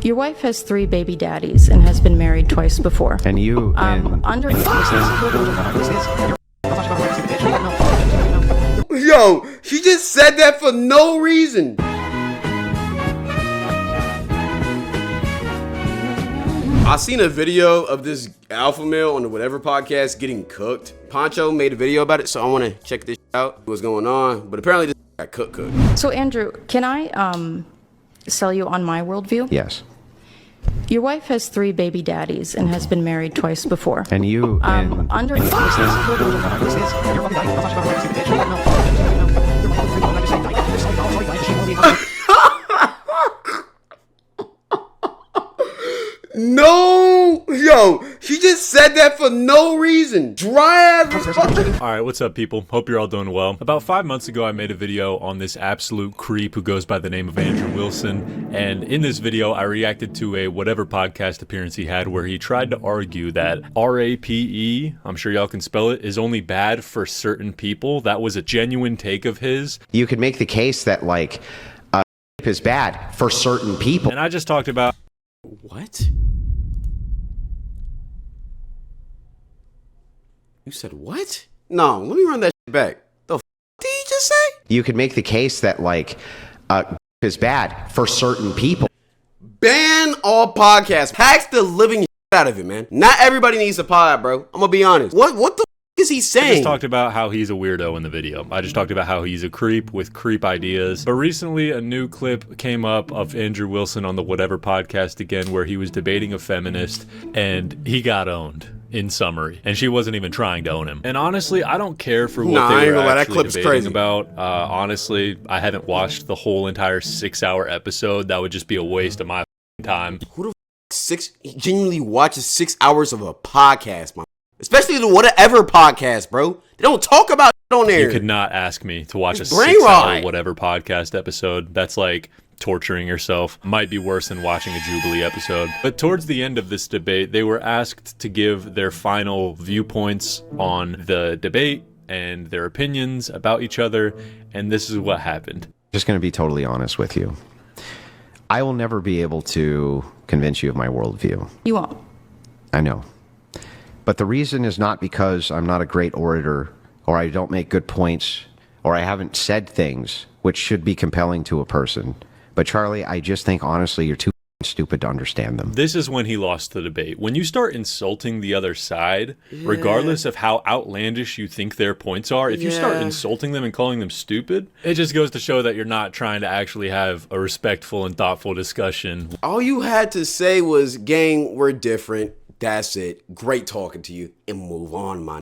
Your wife has 3 baby daddies and has been married twice before. And you under Yo, she just said that for no reason. I seen a video of this alpha male on the whatever podcast getting cooked. Poncho made a video about it, so I want to check this out, what's going on. But apparently this got cooked. So Andrew, can I sell you on my worldview? yes. Your wife has 3 baby daddies and has been married twice before. And you under No, yo, she just said that for no reason. Dry ass response. Alright, what's up people? Hope you're all doing well. About 5 months ago I made a video on this absolute creep who goes by the name of Andrew Wilson, and in this video I reacted to a whatever podcast appearance he had where he tried to argue that RAPE, I'm sure y'all can spell it, is only bad for certain people. That was a genuine take of his. You could make the case that like is bad for certain people. And I just talked about What? You said what? No, let me run that shit back. The f did you just say? You could make the case that like is bad for certain people. Ban all podcasts. Hacks the living shit out of it, man. Not everybody needs a pod, bro. I'm gonna be honest. What the f is he I saying? just talked about how he's a weirdo in the video. I just talked about how he's a creep with creep ideas. But recently a new clip came up of Andrew Wilson on the whatever podcast again where he was debating a feminist and he got owned. In summary, and she wasn't even trying to own him. And honestly, I don't care for what I they ain't were gonna lie, that actually clip's debating crazy. about. Honestly, I haven't watched the whole entire 6-hour episode. That would just be a waste of my time. Who the f genuinely watches 6 hours of a podcast, man? Especially the whatever podcast, bro. They don't talk about it on there. You could not ask me to watch a It's brain 6-hour rot. whatever podcast episode. That's like torturing yourself. Might be worse than watching a Jubilee episode. But towards the end of this debate, they were asked to give their final viewpoints on the debate and their opinions about each other, and this is what happened. Just going to be totally honest with you. I will never be able to convince you of my worldview. you won't. I know. But the reason is not because I'm not a great orator or I don't make good points or I haven't said things which should be compelling to a person. But Charlie, I just think honestly you're too stupid to understand them. This is when he lost the debate. When you start insulting the other side, regardless of how outlandish you think their points are, if you start insulting them and calling them stupid, it just goes to show that you're not trying to actually have a respectful and thoughtful discussion. All you had to say was, gang, we're different. That's it. Great talking to you. And move on, man.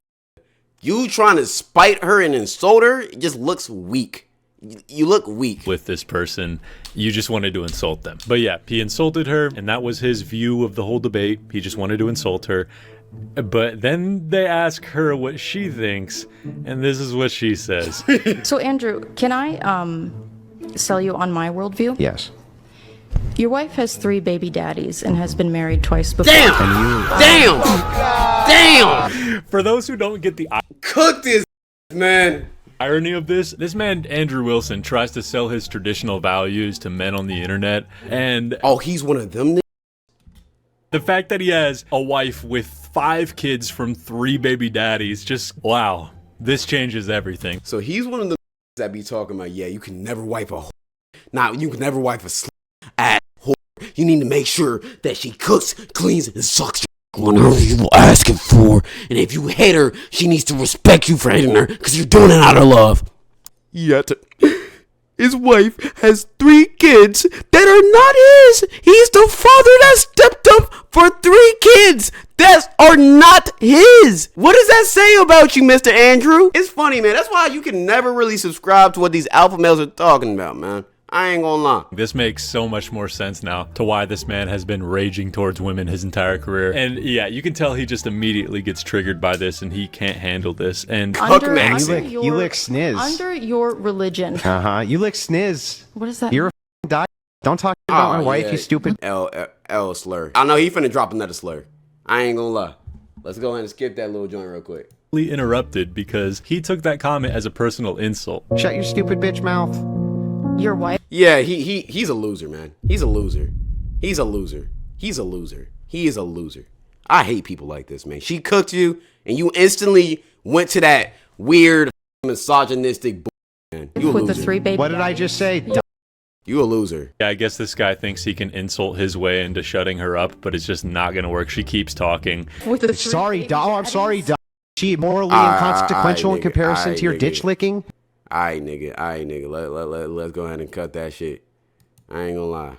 You trying to spite her and insult her, it just looks weak. You look weak. With this person, you just wanted to insult them. But yeah, he insulted her, and that was his view of the whole debate. He just wanted to insult her. But then they ask her what she thinks, and this is what she says. So Andrew, can I sell you on my worldview? Yes. Your wife has 3 baby daddies and has been married twice before. Damn! For those who don't get the Cook this, man. irony of this man, Andrew Wilson, tries to sell his traditional values to men on the internet, and Oh, he's one of them. the fact that he has a wife with 5 kids from 3 baby daddies, just, wow, this changes everything. So he's one of the that be talking about, yeah, you can never wipe a whore. Nah, you can never wipe a ass whore. You need to make sure that she cooks, cleans, and sucks whenever you asking for. And if you hate her, she needs to respect you for hating her, because you're doing it out of love. Yet, his wife has 3 kids that are not his. He's the father that stepped up for 3 kids that are not his. What does that say about you, Mr. Andrew? It's funny, man. That's why you can never really subscribe to what these alpha males are talking about, man. I ain't gonna lie. This makes so much more sense now to why this man has been raging towards women his entire career. And yeah, you can tell he just immediately gets triggered by this and he can't handle this. And Under You lick sniz. Under your religion. You lick sniz. What is that? You're a die. Don't talk about my wife, yeah. you stupid. L slur. I know he finna drop another slur. I ain't gonna lie. Let's go ahead and skip that little joint real quick. interrupted because he took that comment as a personal insult. Shut your stupid bitch mouth. Your wife. Yeah, he's a loser, man. He's a loser. He's a loser. He's a loser. He is a loser. I hate people like this, man. She cooked you, and you instantly went to that weird misogynistic man. You a With loser. the 3 baby What did I daddies. just say? You a loser. Yeah, I guess this guy thinks he can insult his way into shutting her up, but it's just not going to work. She keeps talking. With the 3 Sorry, baby doll. I'm sorry, daddies. doll. She morally Aight, inconsequential in nigga, comparison aight, to your nigga. ditch licking. All right, nigga. Let's go ahead and cut that shit. I ain't gonna lie.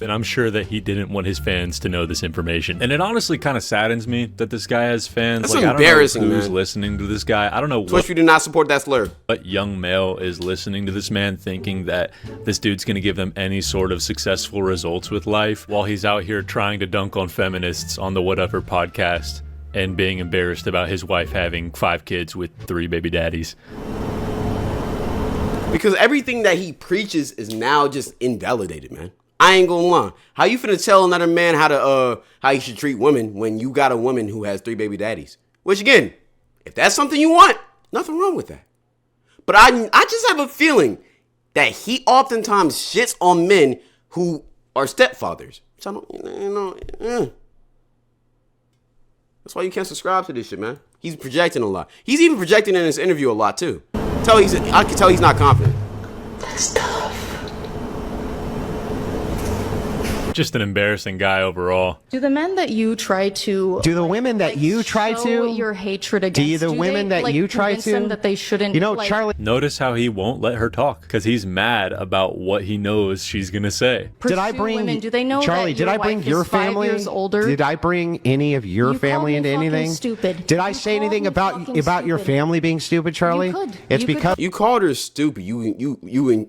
And I'm sure that he didn't want his fans to know this information. And it honestly kind of saddens me that this guy has fans. That's like, embarrassing, I don't know who's man. listening to this guy. I don't know Twitch, we do not support that slur. what young male is listening to this man thinking that this dude's going to give them any sort of successful results with life while he's out here trying to dunk on feminists on the Whatever podcast and being embarrassed about his wife having 5 kids with 3 baby daddies. Because everything that he preaches is now just invalidated, man. I ain't gonna lie. How you finna tell another man how you should treat women when you got a woman who has 3 baby daddies? Which again, if that's something you want, nothing wrong with that. But I just have a feeling that he oftentimes shits on men who are stepfathers. So I don't, That's why you can't subscribe to this shit, man. He's projecting a lot. He's even projecting in this interview a lot too. I can tell he's not confident. That's tough. Just an embarrassing guy overall. Do the men that you try to... Do the women that you try show to? your hatred against... Do you the women they, that like, you try convince them to? that they shouldn't... You know, like, Charlie. Notice how he won't let her talk because he's mad about what he knows she's going to say. Did I pursue bring women? Do they know Charlie? that Did your I bring wife your is 5 family? years older? Did I bring any of your You family called me into fucking anything? stupid. Did I You say called anything me about fucking your stupid. family being stupid, Charlie? could. It's You could. because You called her stupid. You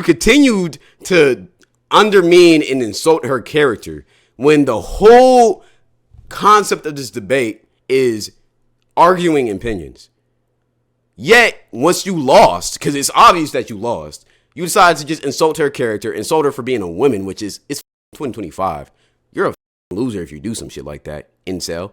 continued to undermine and insult her character when the whole concept of this debate is arguing opinions. Yet, once you lost, because it's obvious that you lost, you decided to just insult her character, insult her for being a woman, which is it's 2025. You're a loser if you do some shit like that, incel.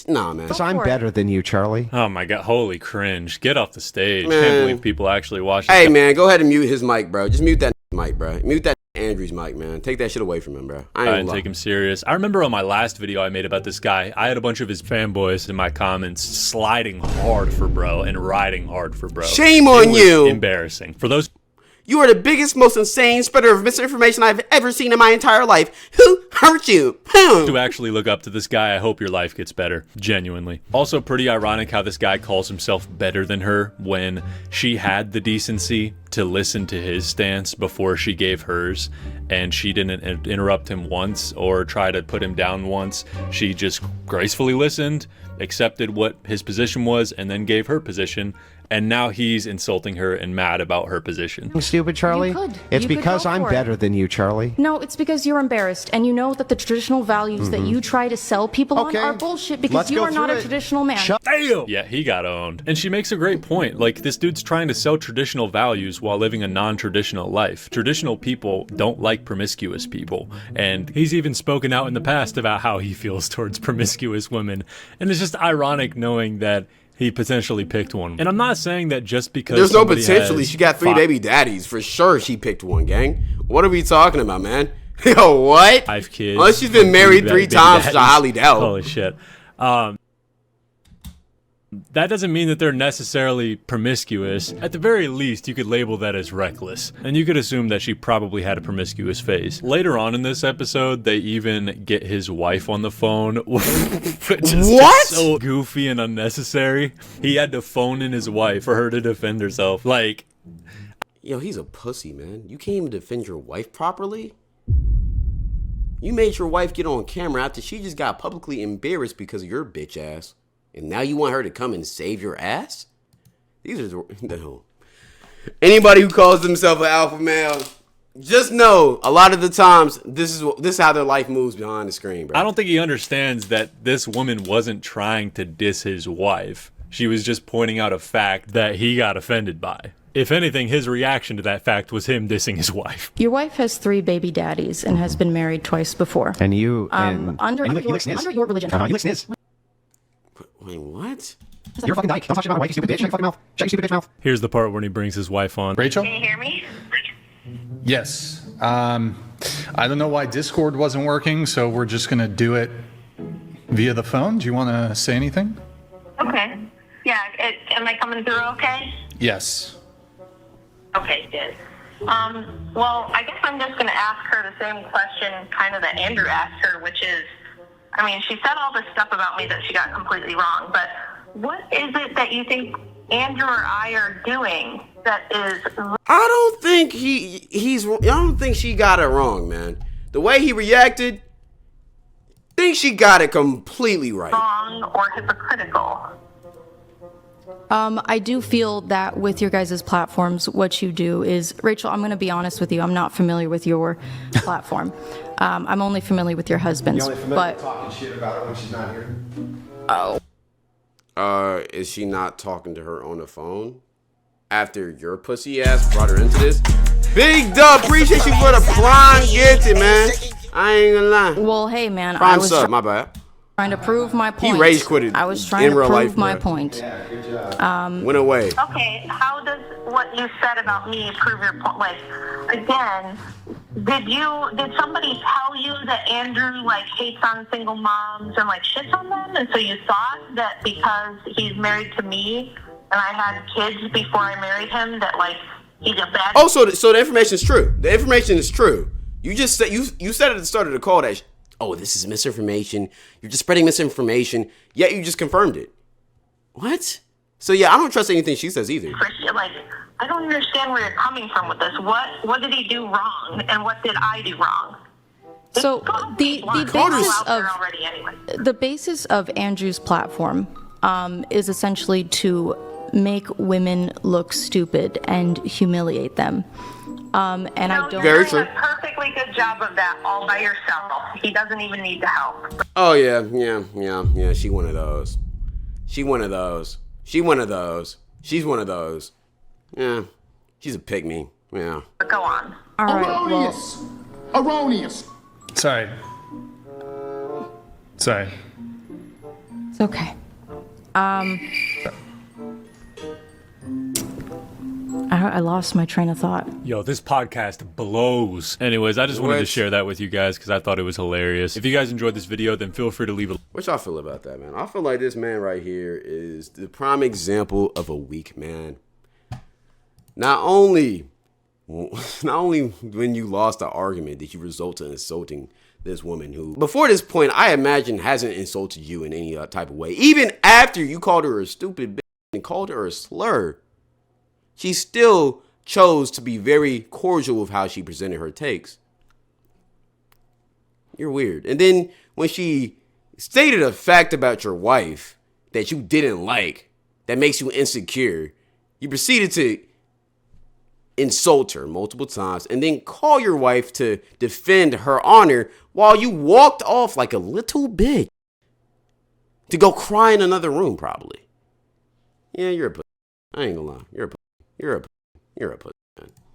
Nah, man. I'm better than you, Charlie. Oh my god, holy cringe. Get off the stage. Man. Can't believe people actually watch this. Hey, man, go ahead and mute his mic, bro. Just mute that mic, bro. Mute that Andrew's mic, man. Take that shit away from him, bro. I ain't I gonna didn't lie. take him serious. I remember on my last video I made about this guy, I had a bunch of his fanboys in my comments sliding hard for bro and riding hard for bro. Shame It on was you. Embarrassing. For those You are the biggest, most insane spreader of misinformation I've ever seen in my entire life. Who hurt you? Who? who actually look up to this guy, I hope your life gets better. Genuinely. Also pretty ironic how this guy calls himself better than her when she had the decency to listen to his stance before she gave hers, and she didn't interrupt him once or try to put him down once. She just gracefully listened, accepted what his position was, and then gave her position. And now he's insulting her and mad about her position. Stupid, Charlie. You could. It's You could because go I'm for it. better than you, Charlie. No, it's because you're embarrassed, and you know that the traditional values that you try to sell people Okay. on are bullshit because Let's you go are not through a it. traditional man. Shut- Damn! Yeah, he got owned. And she makes a great point. Like, this dude's trying to sell traditional values while living a non-traditional life. Traditional people don't like promiscuous people. And he's even spoken out in the past about how he feels towards promiscuous women. And it's just ironic knowing that he potentially picked one. And I'm not saying that just because There's no somebody potentially. has She got 3 5 baby daddies. For sure she picked one, gang. What are we talking about, man? Yo, what? 5 kids. Unless she's been married 3 baby times, which I daddies. highly doubt. Holy shit. That doesn't mean that they're necessarily promiscuous. At the very least, you could label that as reckless. And you could assume that she probably had a promiscuous phase. Later on in this episode, they even get his wife on the phone. Which is What? just so goofy and unnecessary. He had to phone in his wife for her to defend herself. Like, Yo, he's a pussy, man. You can't even defend your wife properly? You made your wife get on camera after she just got publicly embarrassed because of your bitch ass. And now you want her to come and save your ass? These are no. Anybody who calls themselves an alpha male, just know a lot of the times this is how their life moves behind the screen, bro. I don't think he understands that this woman wasn't trying to diss his wife. She was just pointing out a fact that he got offended by. If anything, his reaction to that fact was him dissing his wife. Your wife has 3 baby daddies and has been married twice before. And you and Under and your you lick sniz. under your religion. You lick sniz. Wait, what? You're a fucking dyke. Don't talk shit about my wife, you stupid bitch. Shut your fucking mouth. Shut your stupid bitch mouth. Here's the part when he brings his wife on. Rachel? Can you hear me? Yes. I don't know why Discord wasn't working, so we're just going to do it via the phone. Do you want to say anything? Okay. Yeah, am I coming through okay? Yes. Okay, good. Well, I guess I'm just going to ask her the same question kind of that Andrew asked her, which is, I mean, she said all this stuff about me that she got completely wrong, but what is it that you think Andrew or I are doing that is... I don't think I don't think she got it wrong, man. The way he reacted, I think she got it completely right. wrong or hypocritical? I do feel that with your guys' platforms, what you do is, Rachel, I'm going to be honest with you. I'm not familiar with your platform. I'm only familiar with your husband's. But talking shit about her when she's not here? Is she not talking to her on the phone? After your pussy ass brought her into this? Big dub, appreciate you for the prime gifted, man. I ain't gonna lie. well, hey, man, I Prime was sub, my bad. trying to prove my point. He rage quitted I was trying in to real prove life, my bro. point. Went away. Okay, how does what you said about me prove your point? Like, again, did somebody tell you that Andrew, like, hates on single moms and, like, shits on them? And so you thought that because he's married to me and I had kids before I married him that, like, he's a bad... Oh, so the information is true. The information is true. You just said you said at the start of the call that, oh, this is misinformation. You're just spreading misinformation. Yet you just confirmed it. What? So yeah, I don't trust anything she says either. Like, I don't understand where you're coming from with this. What did he do wrong, and what did I do wrong? So the basis of already anyway. the basis of Andrew's platform is essentially to make women look stupid and humiliate them. And I don't. Very You're true. doing a perfectly good job of that all by yourself. He doesn't even need the help. Oh yeah. She one of those. She's one of those. Yeah. She's a pygmy. Yeah. But go on. All right. Well, Erroneous. Sorry. it's okay. I lost my train of thought. Yo, this podcast blows. Anyways, I just wanted to What? share that with you guys because I thought it was hilarious. If you guys enjoyed this video, then feel free to leave a What y'all feel about that, man? I feel like this man right here is the prime example of a weak man. Not only when you lost the argument did you result in insulting this woman who, before this point, I imagine hasn't insulted you in any type of way. Even after you called her a stupid bitch and called her a slur, she still chose to be very cordial with how she presented her takes. You're weird. And then when she stated a fact about your wife that you didn't like, that makes you insecure, you proceeded to insult her multiple times and then call your wife to defend her honor while you walked off like a little bitch to go cry in another room, probably. Yeah, you're a pussy. I ain't gonna lie. You're a pussy. You're a pussy.